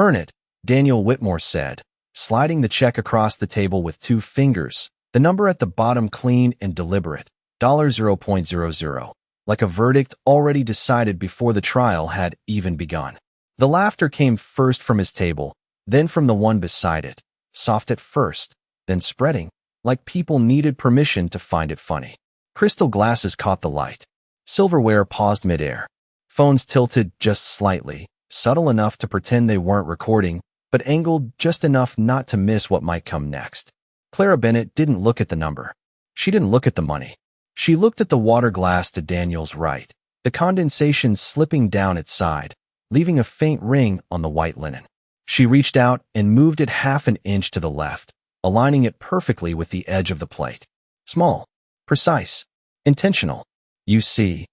Earn it, Daniel Whitmore said, sliding the check across the table with 2 fingers, the number at the bottom clean and deliberate, $0.00, like a verdict already decided before the trial had even begun. The laughter came first from his table, then from the one beside it, soft at first, then spreading, like people needed permission to find it funny. Crystal glasses caught the light. Silverware paused midair. Phones tilted just slightly, subtle enough to pretend they weren't recording, but angled just enough not to miss what might come next. Clara Bennett didn't look at the number. She didn't look at the money. She looked at the water glass to Daniel's right, the condensation slipping down its side, leaving a faint ring on the white linen. She reached out and moved it half an inch to the left, aligning it perfectly with the edge of the plate. Small, precise, intentional. You see,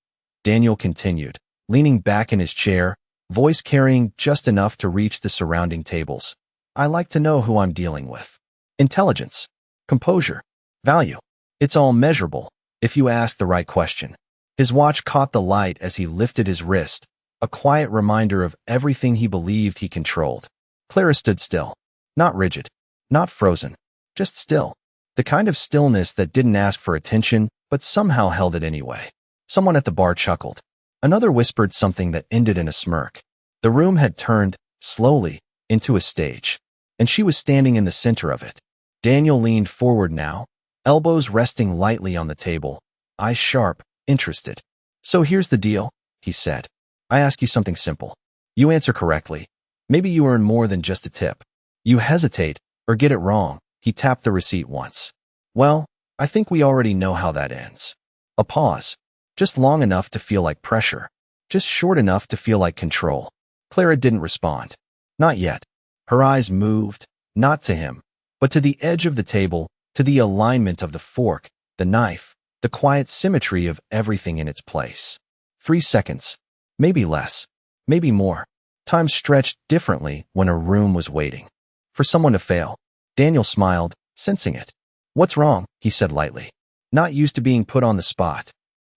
Daniel continued, leaning back in his chair, voice carrying just enough to reach the surrounding tables. I like to know who I'm dealing with. Intelligence, composure, value. It's all measurable, if you ask the right question. His watch caught the light as he lifted his wrist, a quiet reminder of everything he believed he controlled. Clara stood still, not rigid, not frozen, just still. The kind of stillness that didn't ask for attention, but somehow held it anyway. Someone at the bar chuckled. Another whispered something that ended in a smirk. The room had turned, slowly, into a stage, and she was standing in the center of it. Daniel leaned forward now, elbows resting lightly on the table, eyes sharp, interested. So here's the deal, he said. I ask you something simple. You answer correctly. Maybe you earn more than just a tip. You hesitate, or get it wrong. He tapped the receipt once. Well, I think we already know how that ends. A pause. Just long enough to feel like pressure. Just short enough to feel like control. Clara didn't respond. Not yet. Her eyes moved, not to him, but to the edge of the table, to the alignment of the fork, the knife, the quiet symmetry of everything in its place. 3 seconds. Maybe less. Maybe more. Time stretched differently when a room was waiting for someone to fail. Daniel smiled, sensing it. What's wrong? He said lightly. Not used to being put on the spot.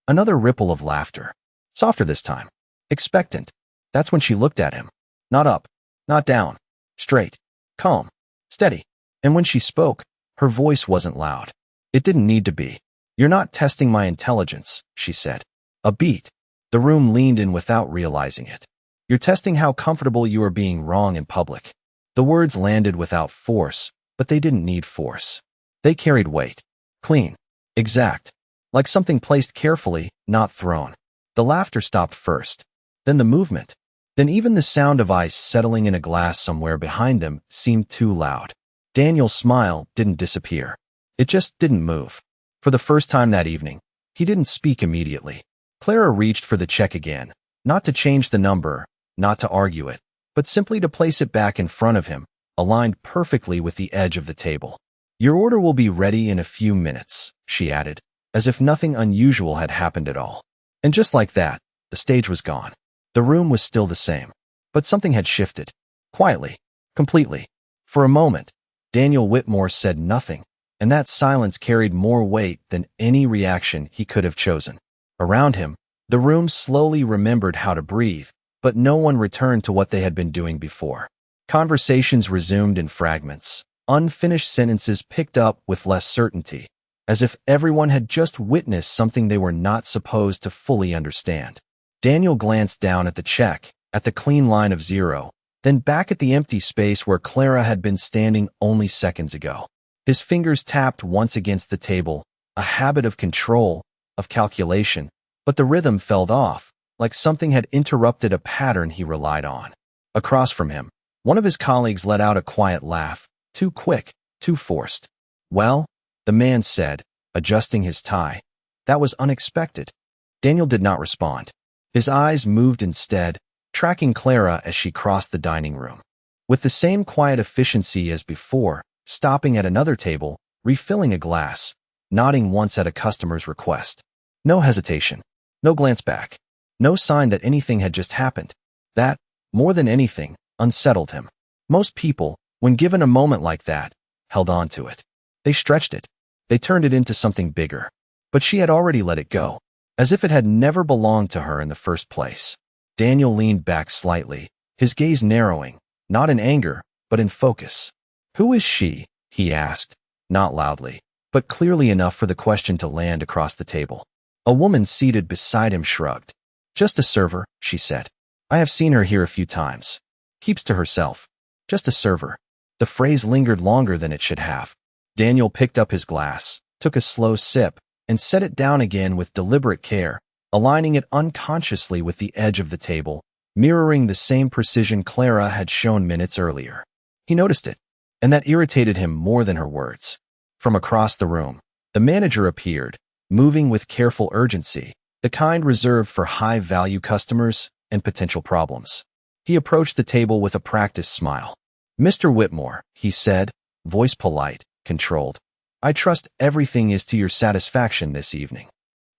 Another ripple of laughter. Softer this time. Expectant. That's when she looked at him. Not up. Not down. Straight. Calm. Steady. And when she spoke, her voice wasn't loud. It didn't need to be. You're not testing my intelligence, she said. A beat. The room leaned in without realizing it. You're testing how comfortable you are being wrong in public. The words landed without force, but they didn't need force. They carried weight. Clean. Exact. Like something placed carefully, not thrown. The laughter stopped first. Then the movement. Then even the sound of ice settling in a glass somewhere behind them seemed too loud. Daniel's smile didn't disappear. It just didn't move. For the first time that evening, he didn't speak immediately. Clara reached for the check again, not to change the number, not to argue it, but simply to place it back in front of him, aligned perfectly with the edge of the table. Your order will be ready in a few minutes, she added, as if nothing unusual had happened at all. And just like that, the stage was gone. The room was still the same, but something had shifted. Quietly, completely. For a moment, Daniel Whitmore said nothing, and that silence carried more weight than any reaction he could have chosen. Around him, the room slowly remembered how to breathe, but no one returned to what they had been doing before. Conversations resumed in fragments. Unfinished sentences picked up with less certainty, as if everyone had just witnessed something they were not supposed to fully understand. Daniel glanced down at the check, at the clean line of 0, then back at the empty space where Clara had been standing only seconds ago. His fingers tapped once against the table, a habit of control, of calculation, but the rhythm fell off, like something had interrupted a pattern he relied on. Across from him, one of his colleagues let out a quiet laugh, too quick, too forced. Well, the man said, adjusting his tie. That was unexpected. Daniel did not respond. His eyes moved instead, tracking Clara as she crossed the dining room. With the same quiet efficiency as before, stopping at another table, refilling a glass, nodding once at a customer's request. No hesitation. No glance back. No sign that anything had just happened. That, more than anything, unsettled him. Most people, when given a moment like that, held on to it. They stretched it. They turned it into something bigger. But she had already let it go, as if it had never belonged to her in the first place. Daniel leaned back slightly, his gaze narrowing, not in anger, but in focus. "Who is she?" he asked, not loudly, but clearly enough for the question to land across the table. A woman seated beside him shrugged. "Just a server," she said. "I have seen her here a few times. Keeps to herself. Just a server." The phrase lingered longer than it should have. Daniel picked up his glass, took a slow sip, and set it down again with deliberate care, aligning it unconsciously with the edge of the table, mirroring the same precision Clara had shown minutes earlier. He noticed it, and that irritated him more than her words. From across the room, the manager appeared, moving with careful urgency, the kind reserved for high-value customers and potential problems. He approached the table with a practiced smile. "Mr. Whitmore," he said, voice polite, controlled, "I trust everything is to your satisfaction this evening."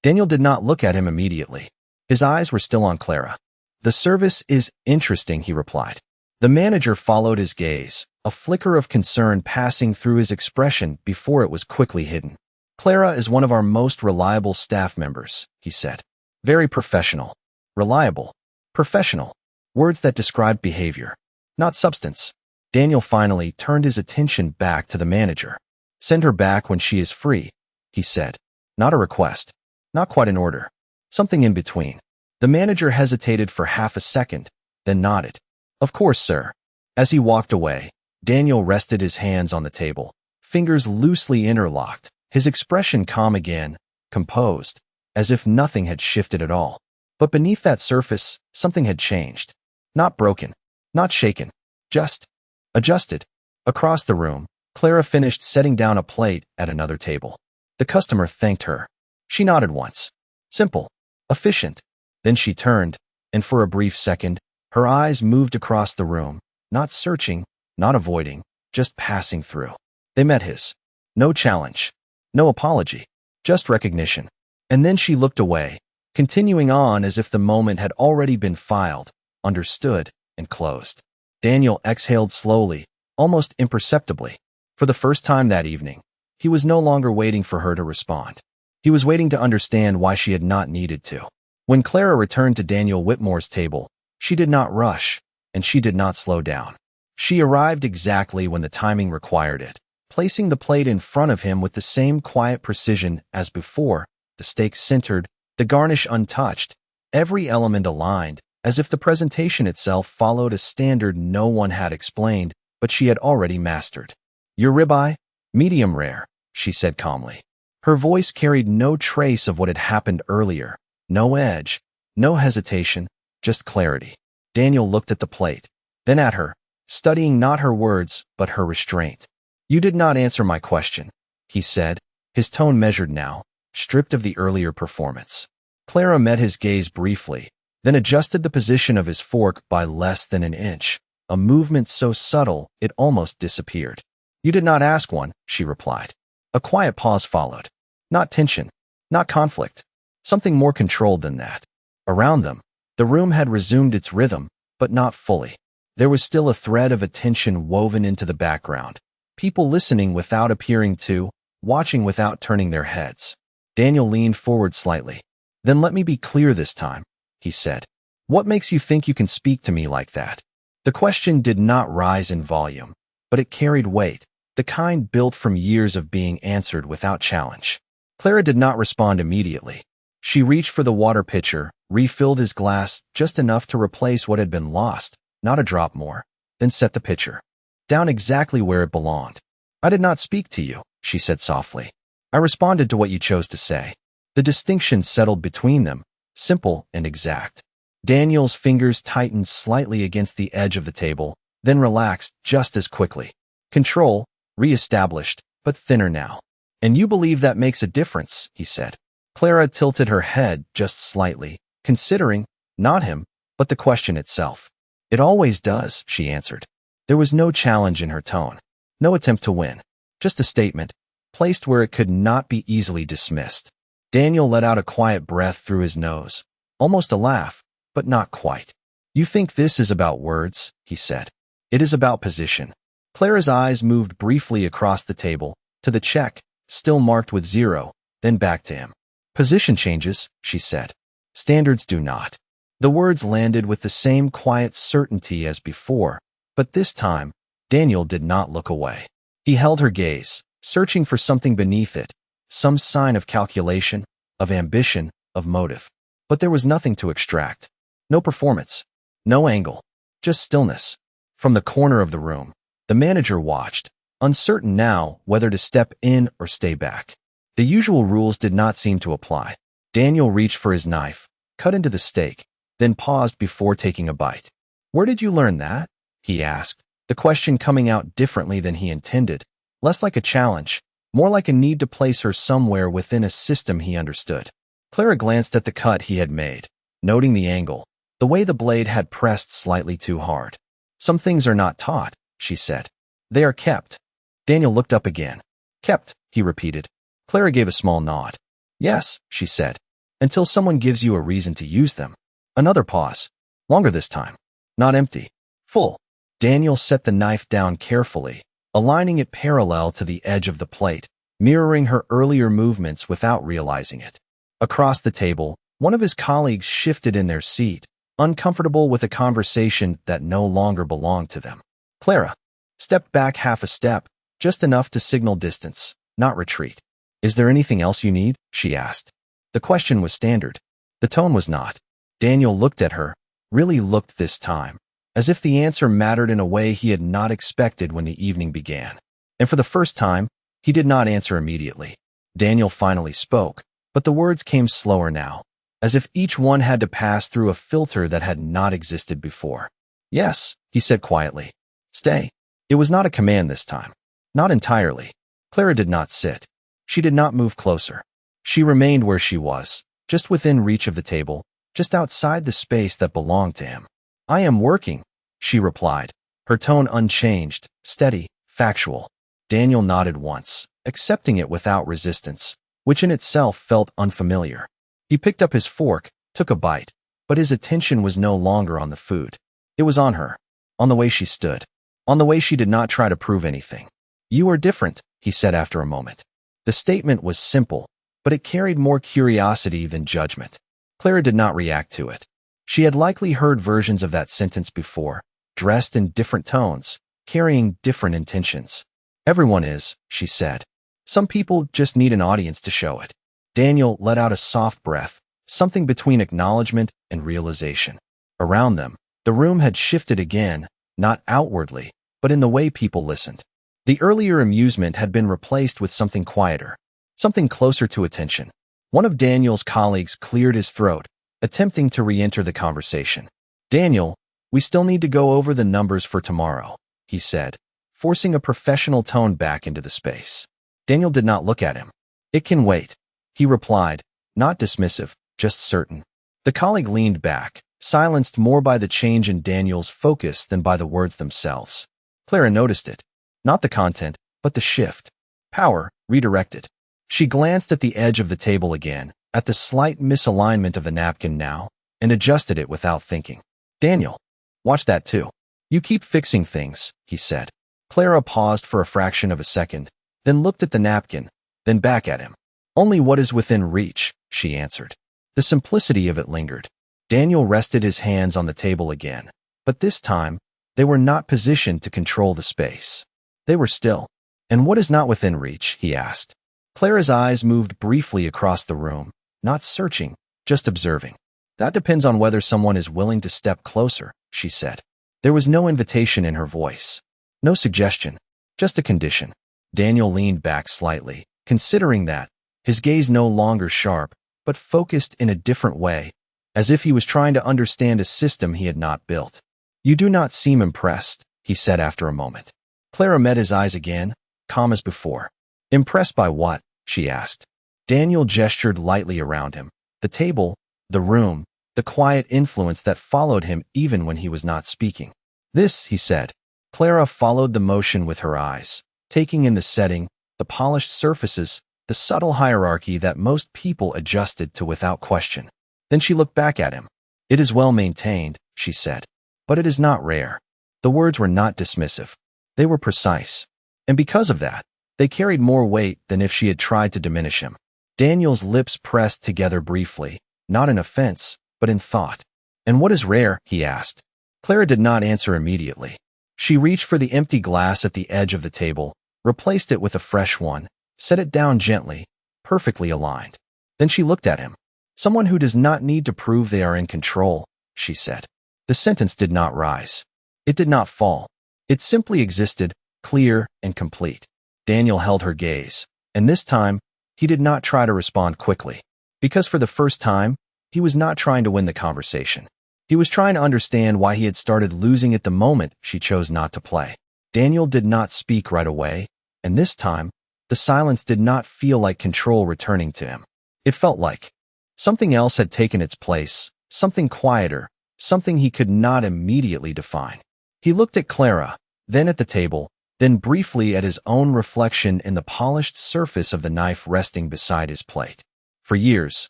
Daniel did not look at him immediately. His eyes were still on Clara. "The service is interesting," he replied. The manager followed his gaze, a flicker of concern passing through his expression before it was quickly hidden. "Clara is one of our most reliable staff members," he said. "Very professional. Reliable. Professional. Words that describe behavior, not substance." Daniel finally turned his attention back to the manager. "Send her back when she is free," he said. Not a request. Not quite an order. Something in between. The manager hesitated for half a second, then nodded. "Of course, sir." As he walked away, Daniel rested his hands on the table, fingers loosely interlocked, his expression calm again, composed, as if nothing had shifted at all. But beneath that surface, something had changed. Not broken, not shaken, just adjusted. Across the room, Clara finished setting down a plate at another table. The customer thanked her. She nodded once. Simple, efficient. Then she turned, and for a brief second, her eyes moved across the room, not searching, not avoiding, just passing through. They met his. No challenge, no apology, just recognition. And then she looked away, continuing on as if the moment had already been filed, understood, and closed. Daniel exhaled slowly, almost imperceptibly. For the first time that evening, he was no longer waiting for her to respond. He was waiting to understand why she had not needed to. When Clara returned to Daniel Whitmore's table, she did not rush, and she did not slow down. She arrived exactly when the timing required it, placing the plate in front of him with the same quiet precision as before, the steak centered, the garnish untouched, every element aligned, as if the presentation itself followed a standard no one had explained, but she had already mastered. "Your ribeye? Medium rare," she said calmly. Her voice carried no trace of what had happened earlier, no edge, no hesitation, just clarity. Daniel looked at the plate, then at her, studying not her words, but her restraint. "You did not answer my question," he said, his tone measured now, stripped of the earlier performance. Clara met his gaze briefly, then adjusted the position of his fork by less than an inch, a movement so subtle it almost disappeared. "You did not ask one," she replied. A quiet pause followed. Not tension, not conflict, something more controlled than that. Around them, the room had resumed its rhythm, but not fully. There was still a thread of attention woven into the background, people listening without appearing to, watching without turning their heads. Daniel leaned forward slightly. "Then let me be clear this time," he said. "What makes you think you can speak to me like that?" The question did not rise in volume, but it carried weight, the kind built from years of being answered without challenge. Clara did not respond immediately. She reached for the water pitcher, refilled his glass just enough to replace what had been lost, not a drop more, then set the pitcher down exactly where it belonged. "I did not speak to you," she said softly. "I responded to what you chose to say." The distinction settled between them, simple and exact. Daniel's fingers tightened slightly against the edge of the table, then relaxed just as quickly. Control, re-established, but thinner now. "And you believe that makes a difference," he said. Clara tilted her head just slightly, considering, not him, but the question itself. "It always does," she answered. There was no challenge in her tone, no attempt to win, just a statement, placed where it could not be easily dismissed. Daniel let out a quiet breath through his nose, almost a laugh, but not quite. "You think this is about words," he said. "It is about position." Clara's eyes moved briefly across the table, to the check, still marked with 0, then back to him. "Position changes," she said. "Standards do not." The words landed with the same quiet certainty as before, But this time, Daniel did not look away. He held her gaze, searching for something beneath it, some sign of calculation, of ambition, of motive. But there was nothing to extract. No performance. No angle. Just stillness. From the corner of the room, the manager watched, uncertain now whether to step in or stay back. The usual rules did not seem to apply. Daniel reached for his knife, cut into the steak, then paused before taking a bite. "Where did you learn that?" he asked, the question coming out differently than he intended, less like a challenge, more like a need to place her somewhere within a system he understood. Clara glanced at the cut he had made, noting the angle, the way the blade had pressed slightly too hard. "Some things are not taught," she said. "They are kept." Daniel looked up again. "Kept," he repeated. Clara gave a small nod. "Yes," she said, "until someone gives you a reason to use them." Another pause. Longer this time. Not empty. Full. Daniel set the knife down carefully, aligning it parallel to the edge of the plate, mirroring her earlier movements without realizing it. Across the table, one of his colleagues shifted in their seat, uncomfortable with a conversation that no longer belonged to them. Clara stepped back half a step, just enough to signal distance, not retreat. "Is there anything else you need?" she asked. The question was standard. The tone was not. Daniel looked at her, really looked this time, as if the answer mattered in a way he had not expected when the evening began. And for the first time, he did not answer immediately. Daniel finally spoke, but the words came slower now, as if each one had to pass through a filter that had not existed before. "Yes," he said quietly. "Stay." It was not a command this time. Not entirely. Clara did not sit. She did not move closer. She remained where she was, just within reach of the table, just outside the space that belonged to him. "I am working," she replied, her tone unchanged, steady, factual. Daniel nodded once, accepting it without resistance, which in itself felt unfamiliar. He picked up his fork, took a bite, but his attention was no longer on the food. It was on her, on the way she stood, on the way she did not try to prove anything. "You are different," he said after a moment. The statement was simple, but it carried more curiosity than judgment. Clara did not react to it. She had likely heard versions of that sentence before, dressed in different tones, carrying different intentions. "Everyone is," she said. "Some people just need an audience to show it." Daniel let out a soft breath, something between acknowledgement and realization. Around them, the room had shifted again, not outwardly, but in the way people listened. The earlier amusement had been replaced with something quieter, something closer to attention. One of Daniel's colleagues cleared his throat, attempting to re-enter the conversation. "Daniel, we still need to go over the numbers for tomorrow," he said, forcing a professional tone back into the space. Daniel did not look at him. "It can wait," he replied, not dismissive, just certain. The colleague leaned back, silenced more by the change in Daniel's focus than by the words themselves. Clara noticed it. Not the content, but the shift. Power, redirected. She glanced at the edge of the table again, at the slight misalignment of the napkin now, and adjusted it without thinking. "Daniel, watch that too. You keep fixing things," he said. Clara paused for a fraction of a second, then looked at the napkin, then back at him. "Only what is within reach," she answered. The simplicity of it lingered. Daniel rested his hands on the table again, but this time, they were not positioned to control the space. They were still. "And what is not within reach?" he asked. Clara's eyes moved briefly across the room, not searching, just observing. "That depends on whether someone is willing to step closer," she said. There was no invitation in her voice, no suggestion, just a condition. Daniel leaned back slightly, considering that, his gaze no longer sharp, but focused in a different way, as if he was trying to understand a system he had not built. "You do not seem impressed," he said after a moment. Clara met his eyes again, calm as before. "Impressed by what?" she asked. Daniel gestured lightly around him. The table, the room, the quiet influence that followed him even when he was not speaking. "This," he said. Clara followed the motion with her eyes, taking in the setting, the polished surfaces, the subtle hierarchy that most people adjusted to without question. Then she looked back at him. "It is well maintained," she said, "but it is not rare." The words were not dismissive. They were precise. And because of that, they carried more weight than if she had tried to diminish him. Daniel's lips pressed together briefly, not in offense, but in thought. "And what is rare?" he asked. Clara did not answer immediately. She reached for the empty glass at the edge of the table, replaced it with a fresh one, set it down gently, perfectly aligned. Then she looked at him. Someone who does not need to prove they are in control, she said. The sentence did not rise. It did not fall. It simply existed, clear and complete. Daniel held her gaze, and this time, he did not try to respond quickly. Because for the first time, he was not trying to win the conversation. He was trying to understand why he had started losing it the moment she chose not to play. Daniel did not speak right away, and this time, the silence did not feel like control returning to him. It felt like something else had taken its place, something quieter, something he could not immediately define. He looked at Clara, then at the table, then briefly at his own reflection in the polished surface of the knife resting beside his plate. For years,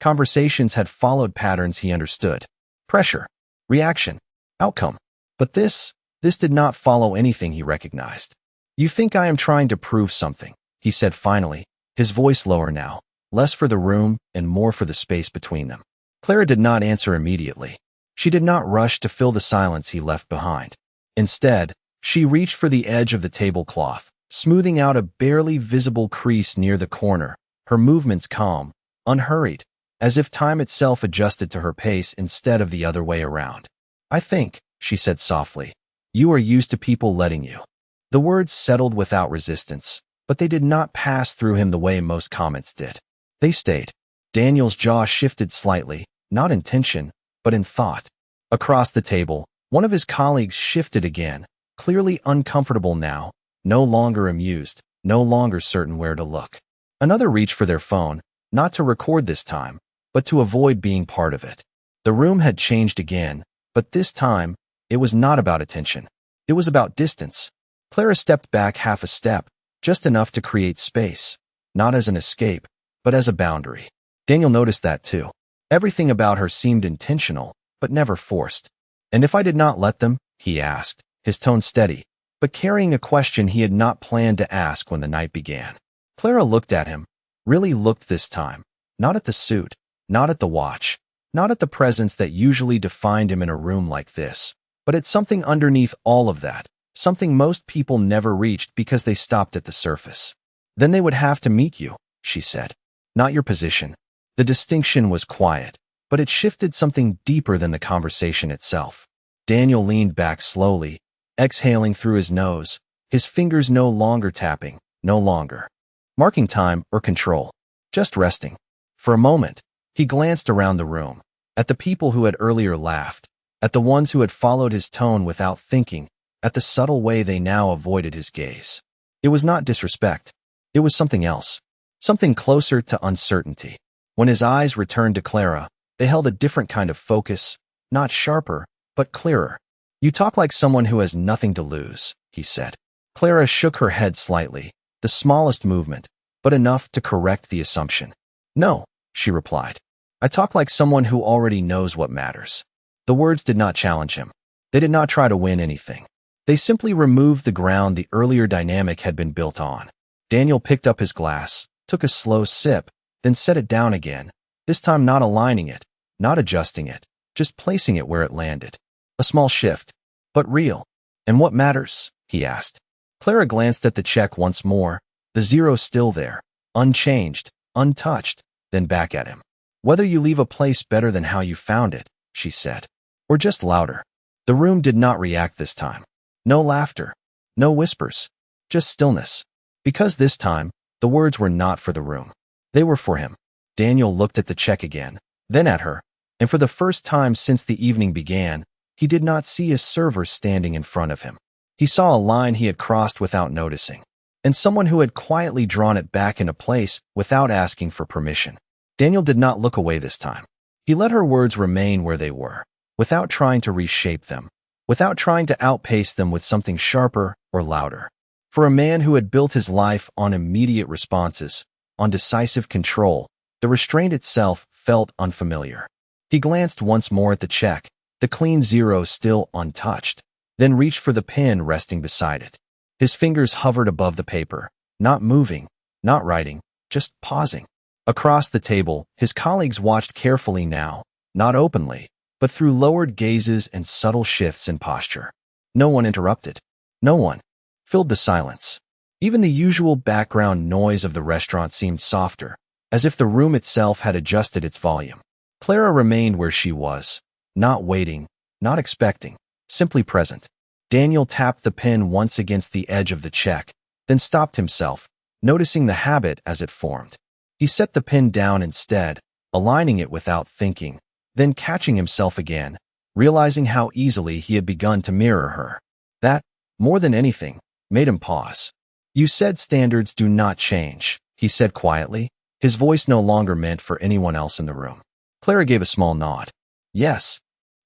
conversations had followed patterns he understood. Pressure, reaction, outcome. But this did not follow anything he recognized. "You think I am trying to prove something," he said finally, his voice lower now, less for the room and more for the space between them. Clara did not answer immediately. She did not rush to fill the silence he left behind. Instead, she reached for the edge of the tablecloth, smoothing out a barely visible crease near the corner, her movements calm, unhurried, as if time itself adjusted to her pace instead of the other way around. "I think," she said softly, "you are used to people letting you." The words settled without resistance, but they did not pass through him the way most comments did. They stayed. Daniel's jaw shifted slightly, not in tension, but in thought. Across the table, one of his colleagues shifted again, clearly uncomfortable now, no longer amused, no longer certain where to look. Another reached for their phone, not to record this time, but to avoid being part of it. The room had changed again, but this time, it was not about attention. It was about distance. Clara stepped back half a step, just enough to create space, not as an escape, but as a boundary. Daniel noticed that too. Everything about her seemed intentional, but never forced. "And if I did not let them?" he asked, his tone steady, but carrying a question he had not planned to ask when the night began. Clara looked at him, really looked this time, not at the suit, not at the watch, not at the presence that usually defined him in a room like this, but at something underneath all of that, something most people never reached because they stopped at the surface. "Then they would have to meet you," she said. "Not your position." The distinction was quiet, but it shifted something deeper than the conversation itself. Daniel leaned back slowly, exhaling through his nose, his fingers no longer tapping, no longer marking time or control, just resting. For a moment, he glanced around the room, at the people who had earlier laughed, at the ones who had followed his tone without thinking, at the subtle way they now avoided his gaze. It was not disrespect. It was something else, something closer to uncertainty. When his eyes returned to Clara, they held a different kind of focus, not sharper, but clearer. "You talk like someone who has nothing to lose," he said. Clara shook her head slightly, the smallest movement, but enough to correct the assumption. "No," she replied. "I talk like someone who already knows what matters." The words did not challenge him. They did not try to win anything. They simply removed the ground the earlier dynamic had been built on. Daniel picked up his glass, took a slow sip, then set it down again, this time not aligning it, not adjusting it, just placing it where it landed. A small shift, but real. "And what matters?" he asked. Clara glanced at the check once more, the zero still there, unchanged, untouched, then back at him. "Whether you leave a place better than how you found it," she said, "or just louder." The room did not react this time. No laughter, no whispers, just stillness. Because this time, the words were not for the room. They were for him. Daniel looked at the check again, then at her, and for the first time since the evening began, he did not see a server standing in front of him. He saw a line he had crossed without noticing, and someone who had quietly drawn it back into place without asking for permission. Daniel did not look away this time. He let her words remain where they were, without trying to reshape them, without trying to outpace them with something sharper or louder. For a man who had built his life on immediate responses, on decisive control, the restraint itself felt unfamiliar. He glanced once more at the check, the clean zero still untouched, then reached for the pen resting beside it. His fingers hovered above the paper, not moving, not writing, just pausing. Across the table, his colleagues watched carefully now, not openly, but through lowered gazes and subtle shifts in posture. No one interrupted. No one. Filled the silence. Even the usual background noise of the restaurant seemed softer, as if the room itself had adjusted its volume. Clara remained where she was, not waiting, not expecting, simply present. Daniel tapped the pen once against the edge of the check, then stopped himself, noticing the habit as it formed. He set the pen down instead, aligning it without thinking, then catching himself again, realizing how easily he had begun to mirror her. That, more than anything, made him pause. "You said standards do not change," he said quietly, his voice no longer meant for anyone else in the room. Clara gave a small nod. "Yes."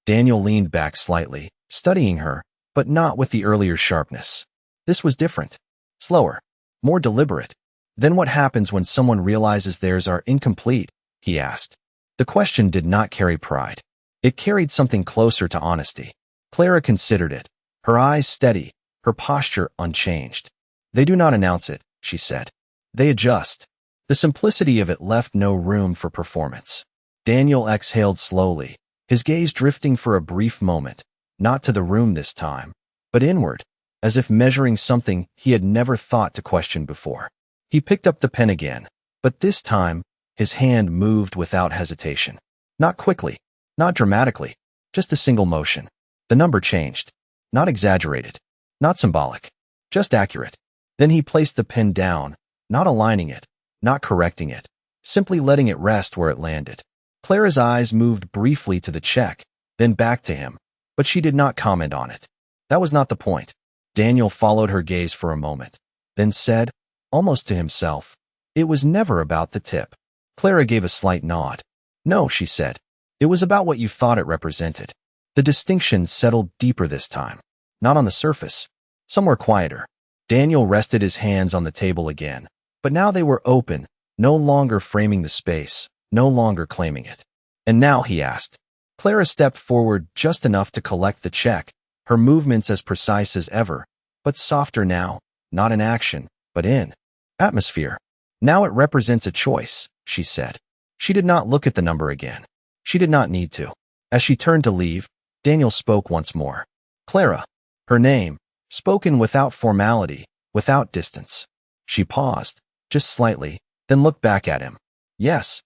Daniel leaned back slightly, studying her, but not with the earlier sharpness. This was different. Slower. More deliberate. "Then what happens when someone realizes theirs are incomplete?" he asked. The question did not carry pride. It carried something closer to honesty. Clara considered it, her eyes steady, her posture unchanged. "They do not announce it," she said. "They adjust." The simplicity of it left no room for performance. Daniel exhaled slowly, his gaze drifting for a brief moment, not to the room this time, but inward, as if measuring something he had never thought to question before. He picked up the pen again, but this time, his hand moved without hesitation. Not quickly, not dramatically, just a single motion. The number changed. Not exaggerated, not symbolic, just accurate. Then he placed the pen down, not aligning it, not correcting it, simply letting it rest where it landed. Clara's eyes moved briefly to the check, then back to him, but she did not comment on it. That was not the point. Daniel followed her gaze for a moment, then said, almost to himself, "It was never about the tip." Clara gave a slight nod. "No," she said. "It was about what you thought it represented." The distinction settled deeper this time, not on the surface, somewhere quieter. Daniel rested his hands on the table again, but now they were open, no longer framing the space, no longer claiming it. "And now," he asked. Clara stepped forward just enough to collect the check, her movements as precise as ever, but softer now, not in action, but in atmosphere. "Now it represents a choice," she said. She did not look at the number again. She did not need to. As she turned to leave, Daniel spoke once more. "Clara." Her name, spoken without formality, without distance. She paused, just slightly, then looked back at him. "Yes."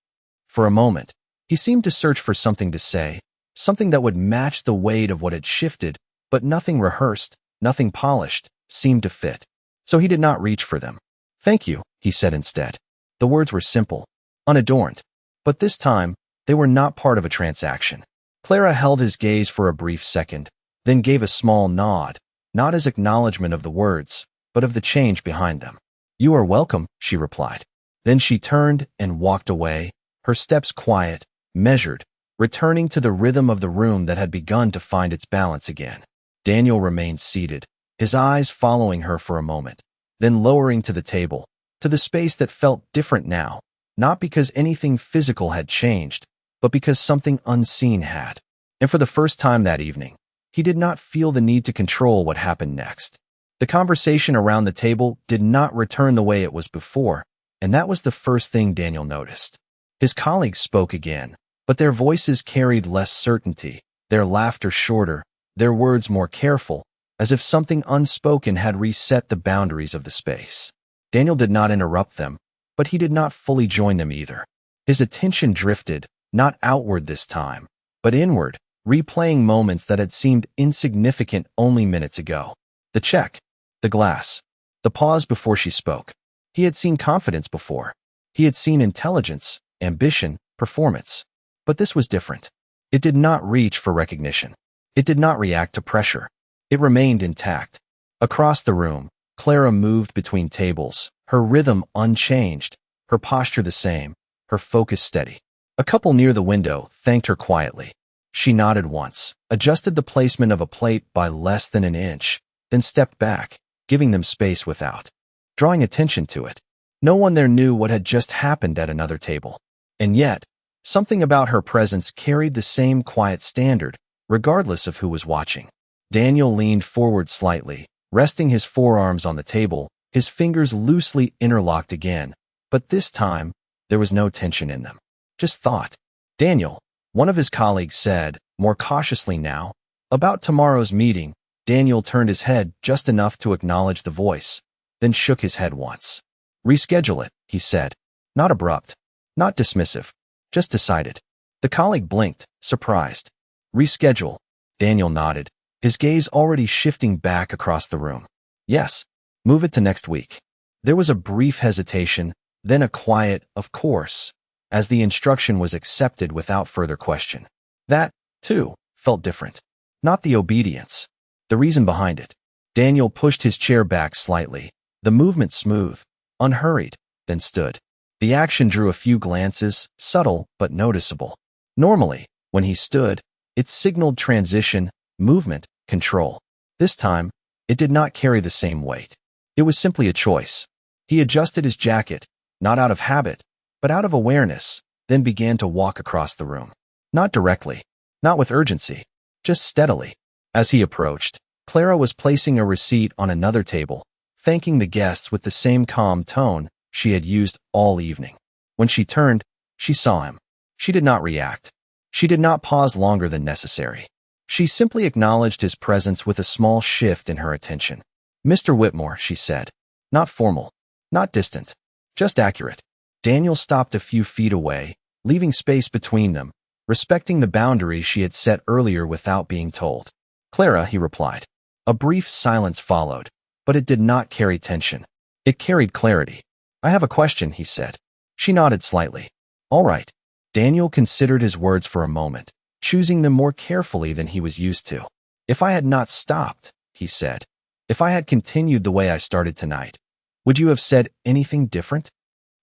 For a moment, he seemed to search for something to say, something that would match the weight of what had shifted, but nothing rehearsed, nothing polished, seemed to fit. So he did not reach for them. "Thank you," he said instead. The words were simple, unadorned, but this time, they were not part of a transaction. Clara held his gaze for a brief second, then gave a small nod, not as acknowledgement of the words, but of the change behind them. "You are welcome," she replied. Then she turned and walked away, her steps quiet, measured, returning to the rhythm of the room that had begun to find its balance again. Daniel remained seated, his eyes following her for a moment, then lowering to the table, to the space that felt different now, not because anything physical had changed, but because something unseen had. And for the first time that evening, he did not feel the need to control what happened next. The conversation around the table did not return the way it was before, and that was the first thing Daniel noticed. His colleagues spoke again, but their voices carried less certainty, their laughter shorter, their words more careful, as if something unspoken had reset the boundaries of the space. Daniel did not interrupt them, but he did not fully join them either. His attention drifted, not outward this time, but inward, replaying moments that had seemed insignificant only minutes ago. The check, the glass, the pause before she spoke. He had seen confidence before. He had seen intelligence, ambition, performance. But this was different. It did not reach for recognition. It did not react to pressure. It remained intact. Across the room, Clara moved between tables, her rhythm unchanged, her posture the same, her focus steady. A couple near the window thanked her quietly. She nodded once, adjusted the placement of a plate by less than an inch, then stepped back, giving them space without drawing attention to it. No one there knew what had just happened at another table. And yet, something about her presence carried the same quiet standard, regardless of who was watching. Daniel leaned forward slightly, resting his forearms on the table, his fingers loosely interlocked again, but this time, there was no tension in them. Just thought. "Daniel," one of his colleagues said, more cautiously now, "about tomorrow's meeting, Daniel turned his head just enough to acknowledge the voice, then shook his head once. Reschedule it, he said. Not abrupt, not dismissive, just decided. The colleague blinked, surprised. Reschedule. Daniel nodded, his gaze already shifting back across the room. Yes, move it to next week. There was a brief hesitation, then a quiet, of course, as the instruction was accepted without further question. That, too, felt different. Not the obedience. The reason behind it. Daniel pushed his chair back slightly, the movement smooth, unhurried, then stood. The action drew a few glances, subtle but noticeable. Normally, when he stood, it signaled transition, movement, control. This time, it did not carry the same weight. It was simply a choice. He adjusted his jacket, not out of habit, but out of awareness, then began to walk across the room. Not directly, not with urgency, just steadily. As he approached, Clara was placing a receipt on another table, thanking the guests with the same calm tone she had used all evening. When she turned, she saw him. She did not react. She did not pause longer than necessary. She simply acknowledged his presence with a small shift in her attention. Mr. Whitmore, she said. Not formal, not distant, just accurate. Daniel stopped a few feet away, leaving space between them, respecting the boundary she had set earlier without being told. Clara, he replied. A brief silence followed, but it did not carry tension. It carried clarity. I have a question, he said. She nodded slightly. All right. Daniel considered his words for a moment, choosing them more carefully than he was used to. If I had not stopped, he said, if I had continued the way I started tonight, would you have said anything different?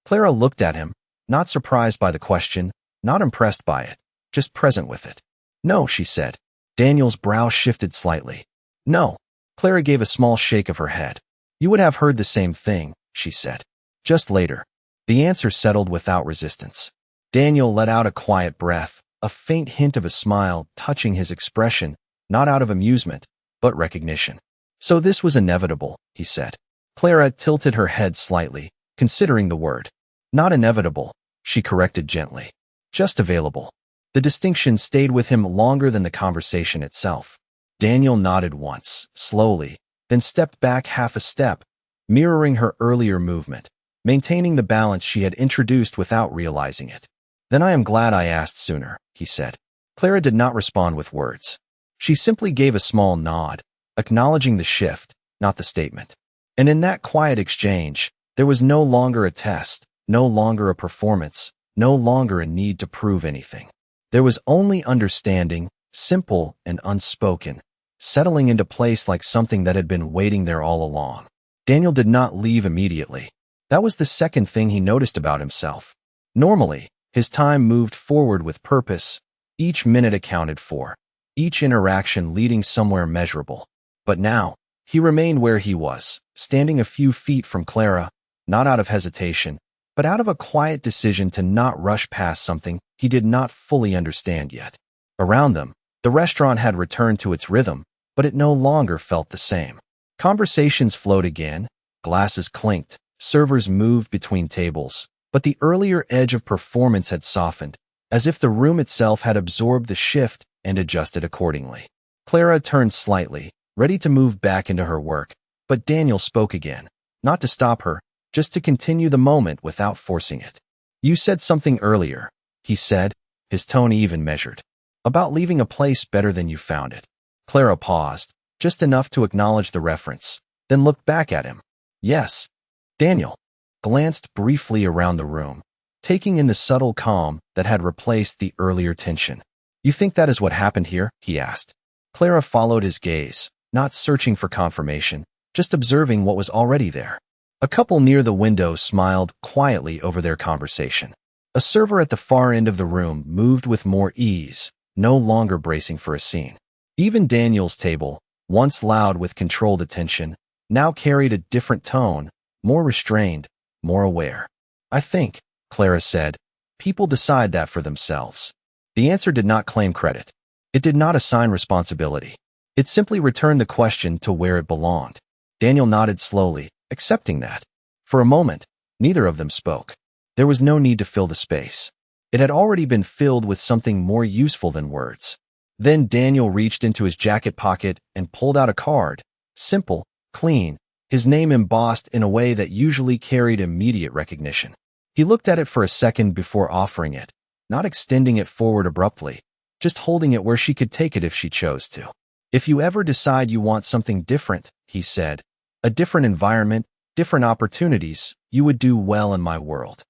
Clara looked at him, not surprised by the question, not impressed by it, just present with it. No, she said. Daniel's brow shifted slightly. No. Clara gave a small shake of her head. You would have heard the same thing, she said. Just later. The answer settled without resistance. Daniel let out a quiet breath, a faint hint of a smile touching his expression, not out of amusement, but recognition. So this was inevitable, he said. Clara tilted her head slightly, considering the word. Not inevitable, she corrected gently. Just available. The distinction stayed with him longer than the conversation itself. Daniel nodded once, slowly, then stepped back half a step, mirroring her earlier movement, maintaining the balance she had introduced without realizing it. Then I am glad I asked sooner, he said. Clara did not respond with words. She simply gave a small nod, acknowledging the shift, not the statement. And in that quiet exchange, there was no longer a test, no longer a performance, no longer a need to prove anything. There was only understanding, simple and unspoken, settling into place like something that had been waiting there all along. Daniel did not leave immediately. That was the second thing he noticed about himself. Normally, his time moved forward with purpose, each minute accounted for, each interaction leading somewhere measurable. But now, he remained where he was, standing a few feet from Clara, not out of hesitation, but out of a quiet decision to not rush past something he did not fully understand yet. Around them, the restaurant had returned to its rhythm, but it no longer felt the same. Conversations flowed again, glasses clinked, servers moved between tables, but the earlier edge of performance had softened, as if the room itself had absorbed the shift and adjusted accordingly. Clara turned slightly, ready to move back into her work, but Daniel spoke again, not to stop her, just to continue the moment without forcing it. You said something earlier, he said, his tone even measured, about leaving a place better than you found it. Clara paused, just enough to acknowledge the reference, then looked back at him. Yes. Daniel glanced briefly around the room, taking in the subtle calm that had replaced the earlier tension. You think that is what happened here? He asked. Clara followed his gaze, not searching for confirmation, just observing what was already there. A couple near the window smiled quietly over their conversation. A server at the far end of the room moved with more ease, no longer bracing for a scene. Even Daniel's table, once loud with controlled attention, now carried a different tone, more restrained, more aware. I think, Clara said, people decide that for themselves. The answer did not claim credit. It did not assign responsibility. It simply returned the question to where it belonged. Daniel nodded slowly, accepting that. For a moment, neither of them spoke. There was no need to fill the space. It had already been filled with something more useful than words. Then Daniel reached into his jacket pocket and pulled out a card. Simple, clean, his name embossed in a way that usually carried immediate recognition. He looked at it for a second before offering it, not extending it forward abruptly, just holding it where she could take it if she chose to. "If you ever decide you want something different," he said, "a different environment, different opportunities, you would do well in my world."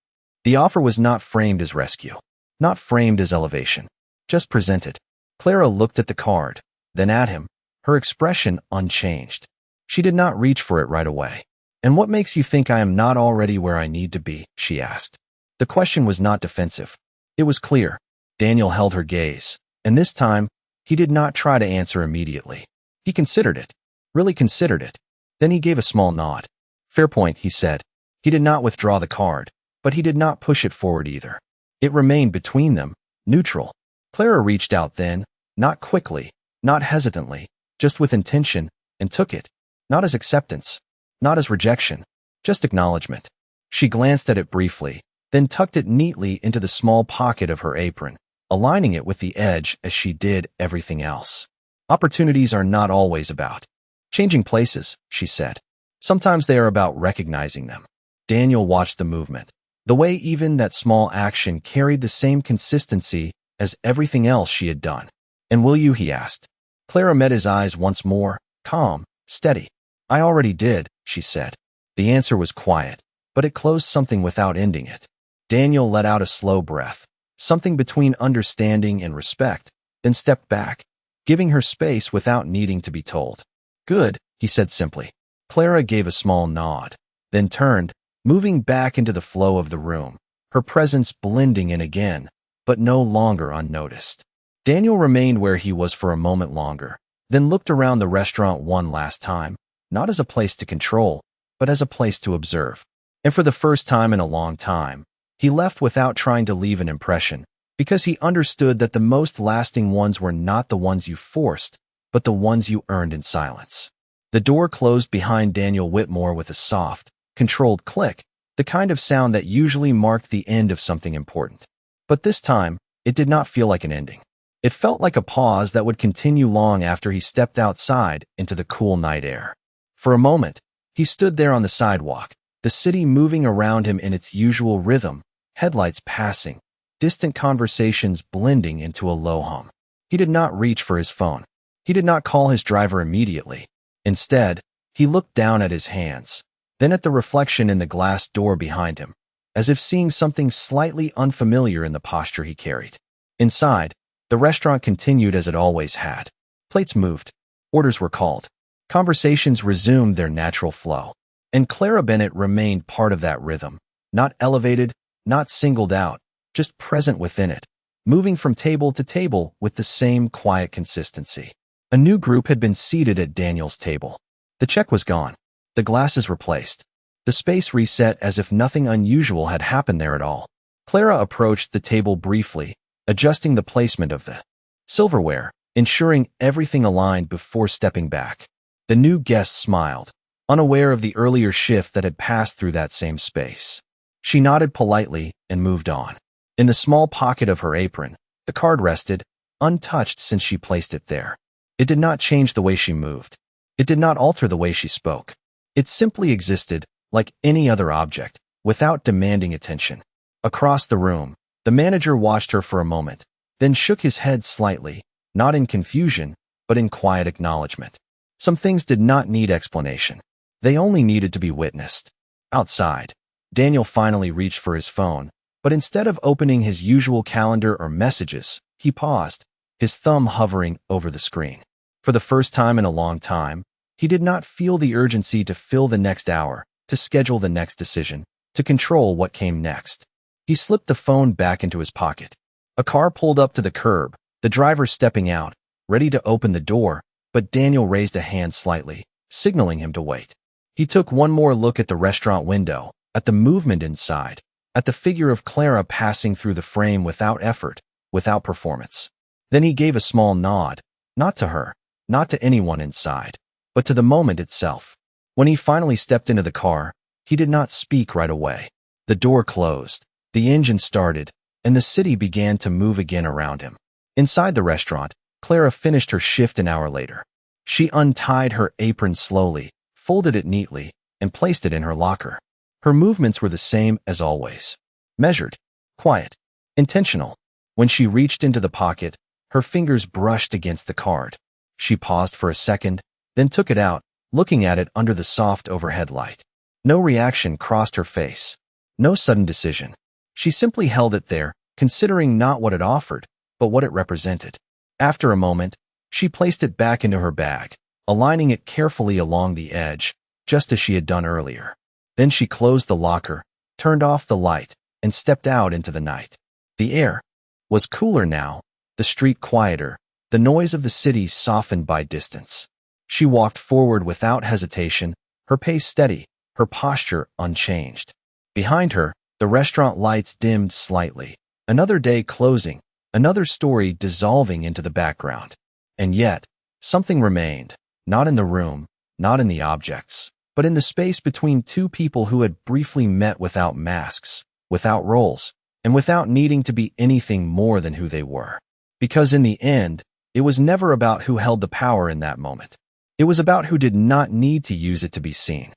The offer was not framed as rescue, not framed as elevation, just presented. Clara looked at the card, then at him, her expression unchanged. She did not reach for it right away. "And what makes you think I am not already where I need to be?" she asked. The question was not defensive. It was clear. Daniel held her gaze, and this time, he did not try to answer immediately. He considered it, really considered it. Then he gave a small nod. "Fair point," he said. He did not withdraw the card, but he did not push it forward either. It remained between them, neutral. Clara reached out then, not quickly, not hesitantly, just with intention, and took it. Not as acceptance, not as rejection, just acknowledgement. She glanced at it briefly, then tucked it neatly into the small pocket of her apron, aligning it with the edge as she did everything else. "Opportunities are not always about changing places," she said. "Sometimes they are about recognizing them." Daniel watched the movement, the way even that small action carried the same consistency as everything else she had done. "And will you?" he asked. Clara met his eyes once more, calm, steady. "I already did," she said. The answer was quiet, but it closed something without ending it. Daniel let out a slow breath, something between understanding and respect, then stepped back, giving her space without needing to be told. "Good," he said simply. Clara gave a small nod, then turned, moving back into the flow of the room, her presence blending in again, but no longer unnoticed. Daniel remained where he was for a moment longer, then looked around the restaurant one last time, not as a place to control, but as a place to observe. And for the first time in a long time, he left without trying to leave an impression, because he understood that the most lasting ones were not the ones you forced, but the ones you earned in silence. The door closed behind Daniel Whitmore with a soft, controlled click, the kind of sound that usually marked the end of something important. But this time, it did not feel like an ending. It felt like a pause that would continue long after he stepped outside into the cool night air. For a moment, he stood there on the sidewalk, the city moving around him in its usual rhythm, headlights passing, distant conversations blending into a low hum. He did not reach for his phone. He did not call his driver immediately. Instead, he looked down at his hands, then at the reflection in the glass door behind him, as if seeing something slightly unfamiliar in the posture he carried. Inside, the restaurant continued as it always had. Plates moved. Orders were called. Conversations resumed their natural flow. And Clara Bennett remained part of that rhythm, not elevated, not singled out, just present within it, moving from table to table with the same quiet consistency. A new group had been seated at Daniel's table. The check was gone. The glasses replaced. The space reset as if nothing unusual had happened there at all. Clara approached the table briefly, adjusting the placement of the silverware, ensuring everything aligned before stepping back. The new guest smiled, unaware of the earlier shift that had passed through that same space. She nodded politely and moved on. In the small pocket of her apron, the card rested, untouched since she placed it there. It did not change the way she moved. It did not alter the way she spoke. It simply existed, like any other object, without demanding attention. Across the room, the manager watched her for a moment, then shook his head slightly, not in confusion, but in quiet acknowledgement. Some things did not need explanation. They only needed to be witnessed. Outside, Daniel finally reached for his phone, but instead of opening his usual calendar or messages, he paused, his thumb hovering over the screen. For the first time in a long time, he did not feel the urgency to fill the next hour, to schedule the next decision, to control what came next. He slipped the phone back into his pocket. A car pulled up to the curb, the driver stepping out, ready to open the door, but Daniel raised a hand slightly, signaling him to wait. He took one more look at the restaurant window, at the movement inside, at the figure of Clara passing through the frame without effort, without performance. Then he gave a small nod, not to her, not to anyone inside, but to the moment itself. When he finally stepped into the car, he did not speak right away. The door closed, the engine started, and the city began to move again around him. Inside the restaurant, Clara finished her shift an hour later. She untied her apron slowly, folded it neatly, and placed it in her locker. Her movements were the same as always. Measured, quiet, intentional. When she reached into the pocket, her fingers brushed against the card. She paused for a second, then took it out, looking at it under the soft overhead light. No reaction crossed her face. No sudden decision. She simply held it there, considering not what it offered, but what it represented. After a moment, she placed it back into her bag, aligning it carefully along the edge, just as she had done earlier. Then she closed the locker, turned off the light, and stepped out into the night. The air was cooler now, the street quieter, the noise of the city softened by distance. She walked forward without hesitation, her pace steady, her posture unchanged. Behind her, the restaurant lights dimmed slightly. Another day closing, another story dissolving into the background. And yet, something remained, not in the room, not in the objects, but in the space between two people who had briefly met without masks, without roles, and without needing to be anything more than who they were. Because in the end, it was never about who held the power in that moment. It was about who did not need to use it to be seen.